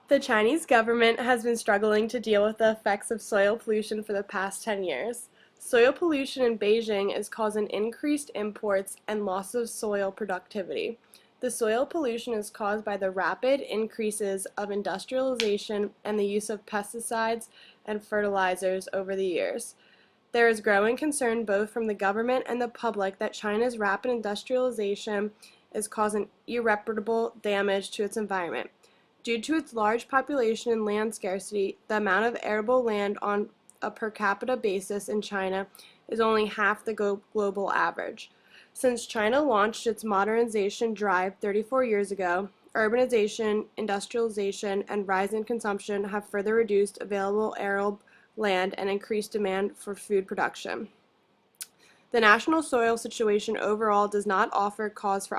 The Chinese government has been struggling to deal with the effects of soil pollution for the past 10 years. Soil pollution in Beijing is causing increased imports and loss of soil productivity. The soil pollution is caused by the rapid increases of industrialization and the use of pesticides and fertilizers over the years. There is growing concern both from the government and the public that China's rapid industrialization is causing irreparable damage to its environment. Due to its large population and land scarcity, the amount of arable land on a per capita basis in China is only half the global average. Since China launched its modernization drive 34 years ago, urbanization, industrialization, and rising consumption have further reduced available arable land and increased demand for food production. The national soil situation overall does not offer cause for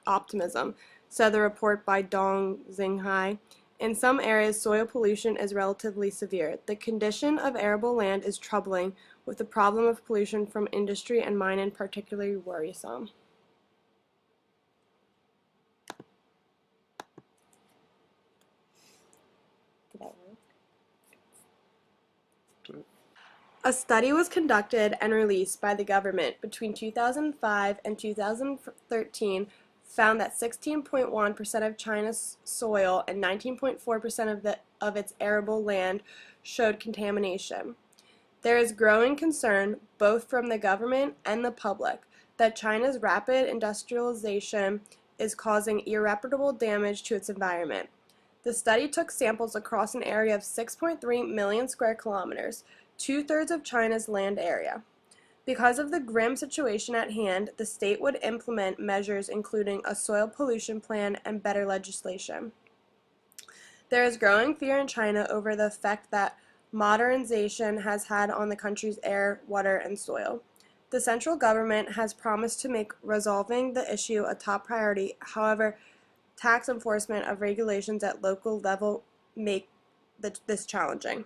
optimism, said the report by Dong Xinghai. In some areas, soil pollution is relatively severe. The condition of arable land is troubling, with the problem of pollution from industry and mining particularly worrisome. Did that work? A study was conducted and released by the government between 2005 and 2013 found that 16.1% of China's soil and 19.4% of its arable land showed contamination. There is growing concern, both from the government and the public, that China's rapid industrialization is causing irreparable damage to its environment. The study took samples across an area of 6.3 million square kilometers, two-thirds of China's land area. Because of the grim situation at hand, the state would implement measures including a soil pollution plan and better legislation. There is growing fear in China over the effect that modernization has had on the country's air, water, and soil. The central government has promised to make resolving the issue a top priority. However, tax enforcement of regulations at local level make this challenging.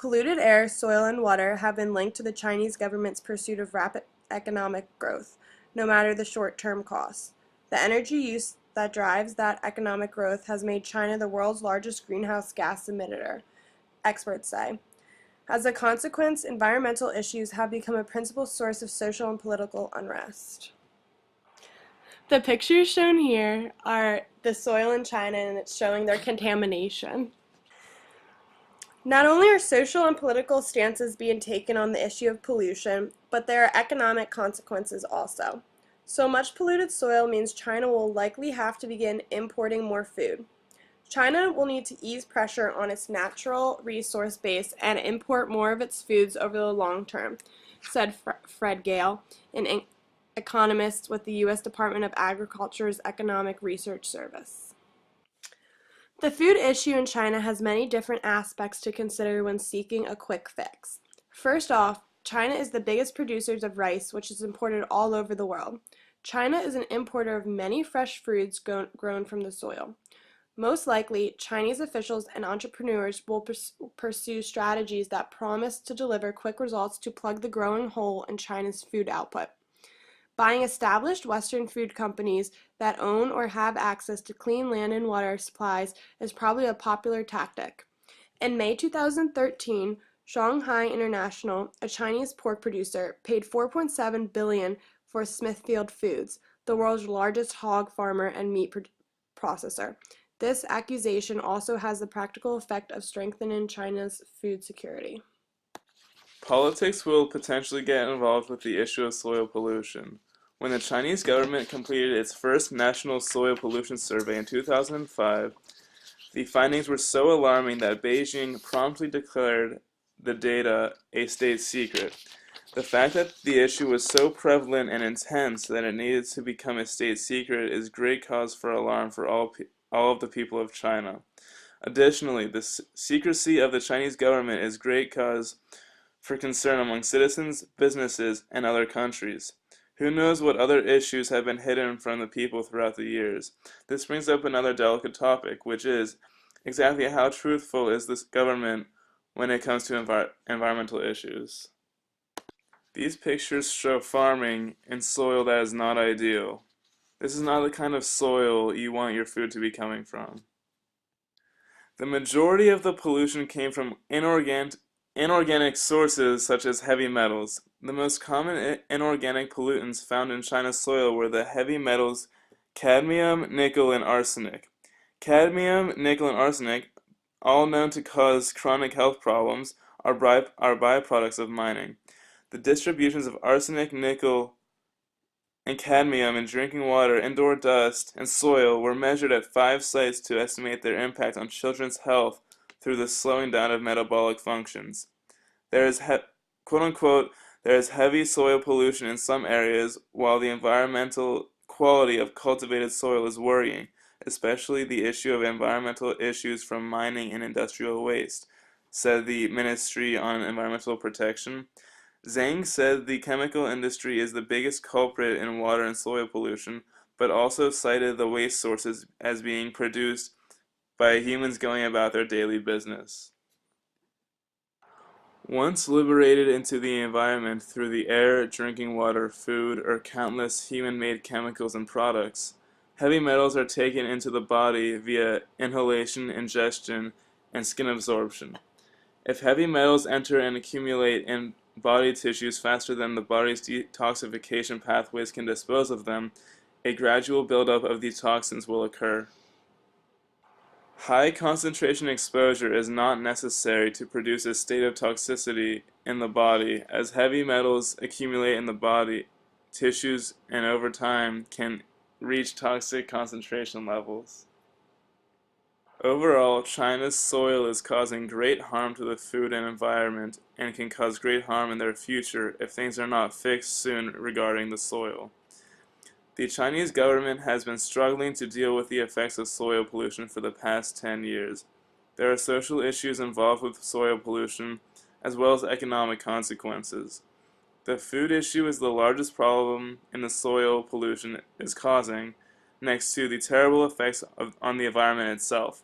Polluted air, soil, and water have been linked to the Chinese government's pursuit of rapid economic growth, no matter the short-term costs. The energy use that drives that economic growth has made China the world's largest greenhouse gas emitter, experts say. As a consequence, environmental issues have become a principal source of social and political unrest. The pictures shown here are the soil in China, and it's showing their contamination. Not only are social and political stances being taken on the issue of pollution, but there are economic consequences also. So much polluted soil means China will likely have to begin importing more food. China will need to ease pressure on its natural resource base and import more of its foods over the long term, said Fred Gale, an economist with the U.S. Department of Agriculture's Economic Research Service. The food issue in China has many different aspects to consider when seeking a quick fix. First off, China is the biggest producer of rice, which is imported all over the world. China is an importer of many fresh fruits grown from the soil. Most likely, Chinese officials and entrepreneurs will pursue strategies that promise to deliver quick results to plug the growing hole in China's food output. Buying established Western food companies that own or have access to clean land and water supplies is probably a popular tactic. In May 2013, Shanghai International, a Chinese pork producer, paid $4.7 billion for Smithfield Foods, the world's largest hog farmer and meat processor. This accusation also has the practical effect of strengthening China's food security. Politics will potentially get involved with the issue of soil pollution. When the Chinese government completed its first national soil pollution survey in 2005, the findings were so alarming that Beijing promptly declared the data a state secret. The fact that the issue was so prevalent and intense that it needed to become a state secret is great cause for alarm for all of the people of China. Additionally, the secrecy of the Chinese government is great cause for concern among citizens, businesses, and other countries. Who knows what other issues have been hidden from the people throughout the years? This brings up another delicate topic, which is exactly how truthful is this government when it comes to environmental issues. These pictures show farming in soil that is not ideal. This is not the kind of soil you want your food to be coming from. The majority of the pollution came from inorganic sources such as heavy metals. The most common inorganic pollutants found in China's soil were the heavy metals cadmium, nickel, and arsenic. Cadmium, nickel, and arsenic, all known to cause chronic health problems, are byproducts of mining. The distributions of arsenic, nickel, and cadmium in drinking water, indoor dust, and soil were measured at 5 sites to estimate their impact on children's health through the slowing down of metabolic functions. There is quote unquote there is heavy soil pollution in some areas, while the environmental quality of cultivated soil is worrying, especially the issue of environmental issues from mining and industrial waste, said the Ministry on Environmental Protection. Zhang said the chemical industry is the biggest culprit in water and soil pollution, but also cited the waste sources as being produced by humans going about their daily business. Once liberated into the environment through the air, drinking water, food, or countless human-made chemicals and products, heavy metals are taken into the body via inhalation, ingestion, and skin absorption. If heavy metals enter and accumulate in body tissues faster than the body's detoxification pathways can dispose of them, a gradual buildup of these toxins will occur. High concentration exposure is not necessary to produce a state of toxicity in the body, as heavy metals accumulate in the body tissues and over time can reach toxic concentration levels. Overall, China's soil is causing great harm to the food and environment and can cause great harm in their future if things are not fixed soon regarding the soil. The Chinese government has been struggling to deal with the effects of soil pollution for the past 10 years. There are social issues involved with soil pollution, as well as economic consequences. The food issue is the largest problem in the soil pollution is causing, next to the terrible effects on the environment itself.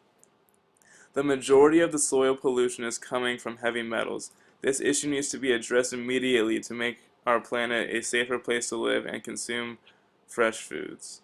The majority of the soil pollution is coming from heavy metals. This issue needs to be addressed immediately to make our planet a safer place to live and consume fresh foods.